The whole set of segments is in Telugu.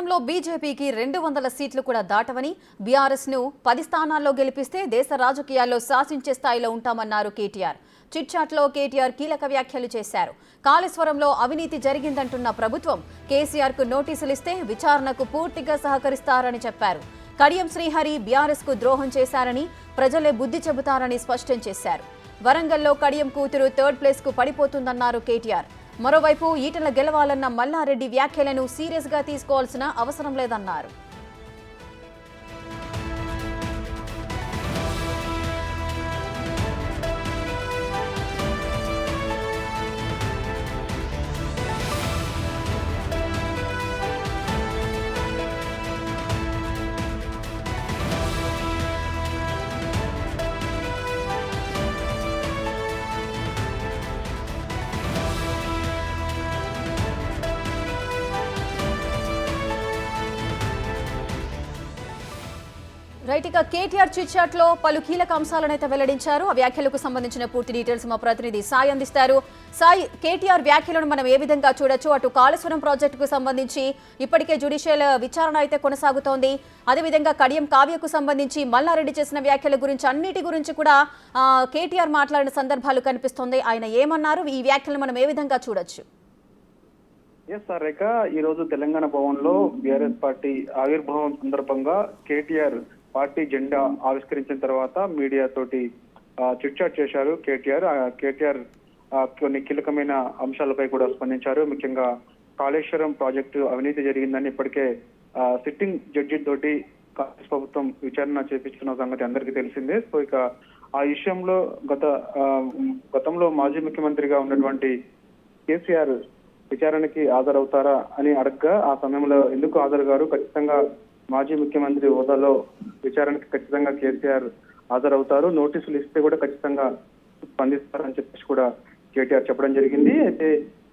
రాష్ట్రంలో బీజేపీకి 200 సీట్లు కూడా దాటవని, బీఆర్ఎస్ ను 10 స్థానాల్లో గెలిపిస్తే దేశ రాజకీయాల్లో శాసించే స్థాయిలో ఉంటామన్నారు కేటీఆర్. చిట్చాట్లో కేటీఆర్ కీలక వ్యాఖ్యలు చేశారు. కాళేశ్వరంలో అవినీతి జరిగిందంటున్న ప్రభుత్వం కేసీఆర్ కు నోటీసులు ఇస్తే విచారణకు పూర్తిగా సహకరిస్తారని చెప్పారు. కడియం శ్రీహరి బీఆర్ఎస్ కు ద్రోహం చేశారని, ప్రజలే బుద్ధి చెబుతారని స్పష్టం చేశారు. వరంగల్లో కడియం కూతురు 3rd ప్లేస్ కు పడిపోతుందన్నారు కేటీఆర్. మరోవైపు ఈటెల గెలవాలన్న మల్లారెడ్డి వ్యాఖ్యలను సీరియస్ గా తీసుకోవాల్సిన అవసరం లేదన్నారు. రైట్, ఇక కేటీఆర్ చిట్చాట్ లో పలు కీలక అంశాలనైతే వెల్లడించారు. ఆ వ్యాఖ్యలకు సంబంధించిన పూర్తి డీటెయిల్స్ మా ప్రతినిధి సాయి అందిస్తారు. సాయి, కేటీఆర్ వ్యాఖ్యలను మనం ఏ విధంగా చూడొచ్చు? అటు కాళేశ్వరం ప్రాజెక్టుకు సంబంధించి ఇప్పటికే జ్యుడిషియల్ విచారణ అయితే కొనసాగుతోంది. అదేవిధంగా కడియం కావ్యకు సంబంధించి మల్లారెడ్డి చేసిన వ్యాఖ్యల గురించి అన్నిటి గురించి కూడా కేటీఆర్ మాట్లాడిన సందర్భాలు కనిపిస్తుంది. ఆయన ఏమన్నారు? ఈ వ్యాఖ్యలను మనం ఏ విధంగా చూడొచ్చు? రేఖ, ఈ రోజు తెలంగాణ భవన్ లో బీఆర్ఎస్ పార్టీ ఆవిర్భావం సందర్భంగా కేటీఆర్ పార్టీ జెండా ఆవిష్కరించిన తర్వాత మీడియా తోటి చిట్చాట్ చేశారు. కేటీఆర్ కొన్ని కీలకమైన అంశాలపై కూడా స్పందించారు. ముఖ్యంగా కాళేశ్వరం ప్రాజెక్టు అవినీతి జరిగిందని ఇప్పటికే సిట్టింగ్ జడ్జి తోటి కాంగ్రెస్ ప్రభుత్వం విచారణ చేపించుకున్న సంగతి అందరికీ తెలిసిందే. సో ఇక ఆ విషయంలో గతంలో మాజీ ముఖ్యమంత్రిగా ఉన్నటువంటి కేసీఆర్ విచారణకి హాజరవుతారా అని అడగ్గా ఆ సమయంలో ఎందుకు హాజరు గారు, ఖచ్చితంగా మాజీ ముఖ్యమంత్రి హోదాలో విచారణకి ఖచ్చితంగా కేసీఆర్ హాజరవుతారు, నోటీసులు ఇస్తే కూడా ఖచ్చితంగా స్పందిస్తారని చెప్పేసి కూడా కేటీఆర్ చెప్పడం జరిగింది. అయితే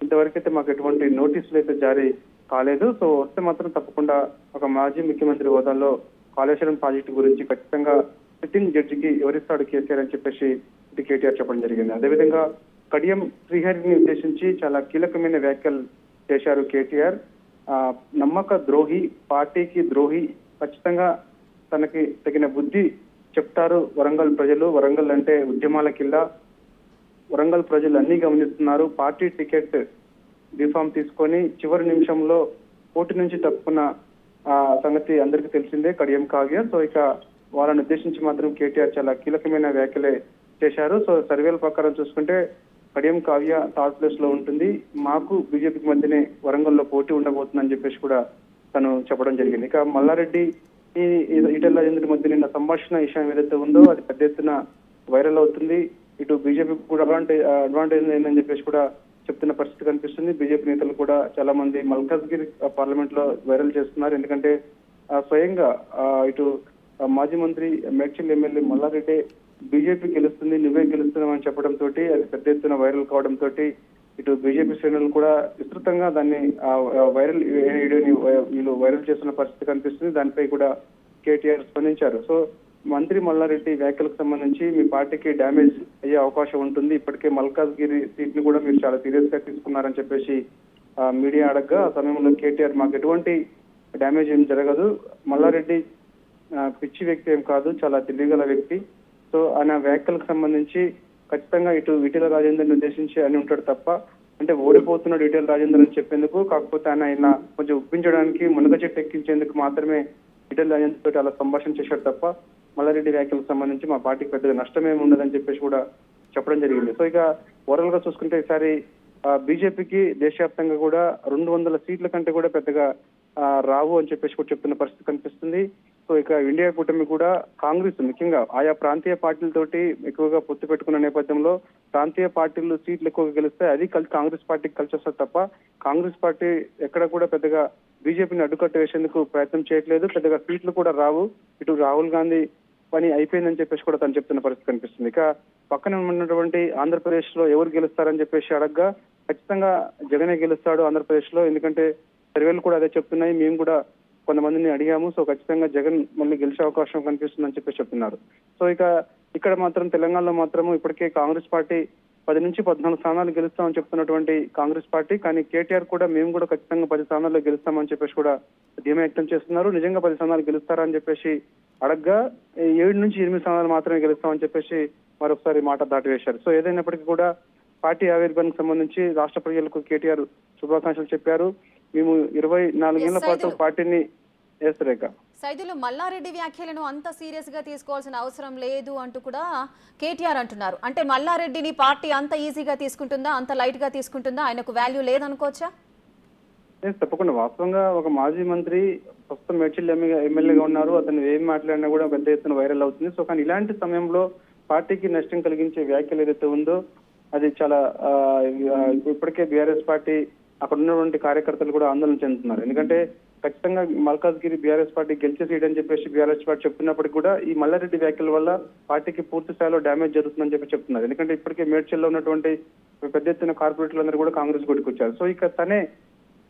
ఇంతవరకైతే మాకు ఎటువంటి నోటీసులు అయితే జారీ కాలేదు. సో వస్తే మాత్రం తప్పకుండా ఒక మాజీ ముఖ్యమంత్రి హోదాలో కాళేశ్వరం ప్రాజెక్టు గురించి ఖచ్చితంగా సిట్టింగ్ జడ్జికి ఎవరిస్తాడు కేసీఆర్ అని చెప్పేసి కేటీఆర్ చెప్పడం జరిగింది. అదేవిధంగా కడియం శ్రీహరిని ఉద్దేశించి చాలా కీలకమైన వ్యాఖ్యలు చేశారు కేటీఆర్. నమ్మక ద్రోహి, పార్టీకి ద్రోహి, ఖచ్చితంగా తనకి తగిన బుద్ధి చెప్తారు వరంగల్ ప్రజలు. వరంగల్ అంటే ఉద్యమాల కిల్లా, వరంగల్ ప్రజలు అన్ని గమనిస్తున్నారు. పార్టీ టికెట్ రిఫార్మ్ తీసుకొని చివరి నిమిషంలో పోటీ నుంచి తప్పుకున్న సంగతి అందరికీ తెలిసిందే కడియం కావ్య. సో ఇక వాళ్ళని ఉద్దేశించి మాత్రం కేటీఆర్ చాలా కీలకమైన వ్యాఖ్యలే చేశారు. సో సర్వేల ప్రకారం చూసుకుంటే కడియం కావ్య 3rd ప్లేస్ లో ఉంటుంది. మాకు బీజేపీకి మధ్యనే వరంగల్లో పోటీ ఉండబోతుందని చెప్పేసి కూడా తను చెప్పడం జరిగింది. ఇక మల్లారెడ్డి ఈటెల రాజేందర్ మధ్య నిన్న సంభాషణ విషయం ఏదైతే ఉందో అది పెద్ద ఎత్తున వైరల్ అవుతుంది. ఇటు బీజేపీకి కూడా అడ్వాంటేజ్ ఏందని చెప్పేసి కూడా చెప్తున్న పరిస్థితి కనిపిస్తుంది. బీజేపీ నేతలు కూడా చాలా మంది మల్కాజ్గిరి పార్లమెంట్ లో వైరల్ చేస్తున్నారు. ఎందుకంటే స్వయంగా ఇటు మాజీ మంత్రి మేడ్చల్ ఎమ్మెల్యే మల్లారెడ్డి బీజేపీ గెలుస్తుంది, నువ్వే గెలుస్తున్నావు అని చెప్పడం తోటి అది పెద్ద ఎత్తున వైరల్ కావడం తోటి ఇటు బీజేపీ శ్రేణులు కూడా విస్తృతంగా దాన్ని వైరల్ వీడియోని వీళ్ళు వైరల్ చేస్తున్న పరిస్థితి కనిపిస్తుంది. దానిపై కూడా కేటీఆర్ స్పందించారు. సో మంత్రి మల్లారెడ్డి వ్యాఖ్యలకు సంబంధించి మీ పార్టీకి డ్యామేజ్ అయ్యే అవకాశం ఉంటుంది, ఇప్పటికే మల్కాజ్గిరి సీట్ ని కూడా మీరు చాలా సీరియస్ గా తీసుకున్నారని చెప్పేసి మీడియా అడగ్గా ఆ సమయంలో కేటీఆర్ మాకు ఎటువంటి డ్యామేజ్ ఏం జరగదు, మల్లారెడ్డి పిచ్చి వ్యక్తి ఏం కాదు, చాలా తెలివిగల వ్యక్తి. సో ఆయన వ్యాఖ్యలకు సంబంధించి ఖచ్చితంగా ఇటు ఈటెల రాజేందర్ని ఉద్దేశించి అని ఉంటాడు తప్ప, అంటే ఓడిపోతున్నాడు ఈటెల రాజేందర్ అని చెప్పేందుకు, కాకపోతే ఆయన కొంచెం ఒప్పించడానికి మునగ చెట్టు ఎక్కించేందుకు మాత్రమే ఈటెల రాజేందర్ తోటి అలా సంభాషణ చేశాడు తప్ప మల్లారెడ్డి వ్యాఖ్యలకు సంబంధించి మా పార్టీకి పెద్దగా నష్టమేమి ఉండదని చెప్పేసి కూడా చెప్పడం జరిగింది. సో ఇక ఓవరాల్ గా చూసుకుంటే ఈసారి బీజేపీకి దేశవ్యాప్తంగా కూడా 200 సీట్ల కంటే కూడా పెద్దగా రావు అని చెప్పేసి కూడా చెప్తున్న పరిస్థితి కనిపిస్తుంది. సో ఇక ఇండియా కూటమి కూడా కాంగ్రెస్ ముఖ్యంగా ఆయా ప్రాంతీయ పార్టీలతోటి ఎక్కువగా పొత్తు పెట్టుకున్న నేపథ్యంలో ప్రాంతీయ పార్టీలు సీట్లు ఎక్కువగా గెలిస్తే అది కాంగ్రెస్ పార్టీకి కలిసి వస్తుంది తప్ప కాంగ్రెస్ పార్టీ ఎక్కడ కూడా పెద్దగా బీజేపీని అడ్డుకట్ట వేసేందుకు ప్రయత్నం చేయట్లేదు, పెద్దగా సీట్లు కూడా రావు. ఇటు రాహుల్ గాంధీ పని అయిపోయిందని చెప్పేసి కూడా తను చెప్తున్న పరిస్థితి కనిపిస్తుంది. ఇక పక్కన ఉన్నటువంటి ఆంధ్రప్రదేశ్ లో ఎవరు గెలుస్తారని చెప్పేసి అడగ్గా ఖచ్చితంగా జగనే గెలుస్తాడు ఆంధ్రప్రదేశ్ లో, ఎందుకంటే సర్వేలు కూడా అదే చెప్తున్నాయి, మేము కూడా కొంతమందిని అడిగాము. సో ఖచ్చితంగా జగన్ మళ్ళీ గెలిచే అవకాశం కనిపిస్తుందని చెప్పి చెప్తున్నారు. సో ఇక ఇక్కడ మాత్రం తెలంగాణలో మాత్రం ఇప్పటికే కాంగ్రెస్ పార్టీ 10 నుంచి 14 స్థానాలు గెలుస్తామని చెప్తున్నటువంటి కాంగ్రెస్ పార్టీ, కానీ కేటీఆర్ కూడా మేము కూడా ఖచ్చితంగా 10 స్థానాల్లో గెలుస్తామని చెప్పేసి కూడా ధీమా వ్యక్తం చేస్తున్నారు. నిజంగా 10 స్థానాలు గెలుస్తారా అని చెప్పేసి అడగ్గా 7 నుంచి 8 స్థానాలు మాత్రమే గెలుస్తామని చెప్పేసి మరొకసారి మాట దాటివేశారు. సో ఏదైనప్పటికీ కూడా పార్టీ ఆవిర్భావానికి సంబంధించి రాష్ట్ర ప్రజలకు కేటీఆర్ శుభాకాంక్షలు చెప్పారు. మేము 24 ఏళ్ల పాటు పార్టీని రేఖ సైదులు మల్లారెడ్డి వ్యాఖ్యలను అంత సీరియస్ గా తీసుకోవాల్సిన అవసరం లేదు అంటూ కూడా కేటీఆర్ అంటున్నారు. అంటే మల్లారెడ్డిని పార్టీ అంత ఈజీగా తీసుకుంటుందా, అంత లైట్ గా తీసుకుంటుందా, ఆయనకు వాల్యూ లేదనుకోవచ్చా? తప్పకుండా వాస్తవంగా ఒక మాజీ మంత్రి ప్రస్తుతం మేడ్చల్ ఎమ్మెల్యేగా ఉన్నారు. అతను ఏం మాట్లాడినా కూడా పెద్ద ఎత్తున వైరల్ అవుతుంది. సో కానీ ఇలాంటి సమయంలో పార్టీకి నష్టం కలిగించే వ్యాఖ్యలు ఏదైతే ఉందో అది చాలా ఇప్పటికే బీఆర్ఎస్ పార్టీ అక్కడ ఉన్నటువంటి కార్యకర్తలు కూడా ఆందోళన చెందుతున్నారు. ఎందుకంటే ఖచ్చితంగా మల్కాజ్గిరి బీఆర్ఎస్ పార్టీ గెలిచే సీట్ అని చెప్పేసి బీఆర్ఎస్ పార్టీ చెప్తున్నప్పటికీ కూడా ఈ మల్లారెడ్డి వ్యాఖ్యల వల్ల పార్టీకి పూర్తి స్థాయిలో డ్యామేజ్ జరుగుతుందని చెప్పి చెప్తున్నారు. ఎందుకంటే ఇప్పటికే మేడ్చల్లో ఉన్నటువంటి పెద్ద ఎత్తున కార్పొరేటర్లందరూ కూడా కాంగ్రెస్ గుడికొచ్చారు. సో ఇక తనే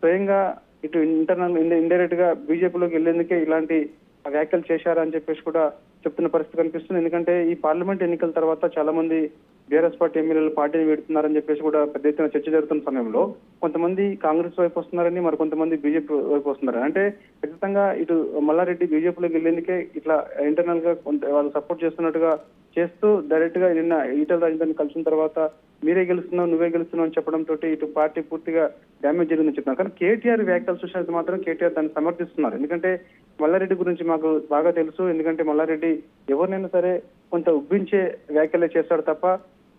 స్వయంగా ఇటు ఇండైరెక్ట్ గా బీజేపీలోకి వెళ్లేందుకే ఇలాంటి వ్యాఖ్యలు చేశారా అని చెప్పేసి కూడా చెప్తున్న పరిస్థితి కనిపిస్తుంది. ఎందుకంటే ఈ పార్లమెంట్ ఎన్నికల తర్వాత చాలా మంది బీఆర్ఎస్ పార్టీ ఎమ్మెల్యేలు పార్టీని వీడుతున్నారని చెప్పేసి కూడా పెద్ద ఎత్తున చర్చ జరుగుతున్న సమయంలో కొంతమంది కాంగ్రెస్ వైపు వస్తున్నారని, మరి కొంతమంది బీజేపీ వైపు వస్తున్నారని, అంటే ఖచ్చితంగా ఇటు మల్లారెడ్డి బీజేపీలోకి వెళ్లేందుకే ఇట్లా ఇంటర్నల్ గా వాళ్ళు సపోర్ట్ చేస్తున్నట్టుగా చేస్తూ డైరెక్ట్ గా నిన్న ఈటల రాజేందర్ని కలిసిన తర్వాత మీరే గెలుస్తున్నావు, నువ్వే గెలుస్తున్నావు అని చెప్పడంతో ఇటు పార్టీ పూర్తిగా డ్యామేజ్ జరిగిందని చెప్తున్నారు. కానీ కేటీఆర్ వ్యాఖ్యలు చూసినట్టు మాత్రం కేటీఆర్ దాన్ని సమర్థిస్తున్నారు. ఎందుకంటే మల్లారెడ్డి గురించి మాకు బాగా తెలుసు. ఎందుకంటే మల్లారెడ్డి ఎవరినైనా సరే కొంత ఉబ్బించే వ్యాఖ్యలే చేస్తాడు తప్ప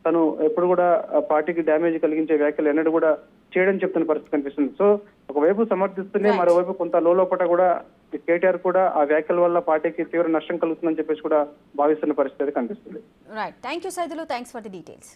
తను ఎప్పుడు కూడా పార్టీకి డ్యామేజ్ కలిగించే వ్యాఖ్యలు ఎన్నడూ కూడా చేయడం చెప్తున్న పరిస్థితి కనిపిస్తుంది. సో ఒకవైపు సమర్థిస్తూనే మరోవైపు కొంత లోపల కూడా కేటీఆర్ కూడా ఆ వ్యాఖ్యల వల్ల పార్టీకి తీవ్ర నష్టం కలుగుతుందని చెప్పేసి కూడా భావిస్తున్న పరిస్థితి కనిపిస్తుంది. Right, thank you Saidulu, thanks for the details.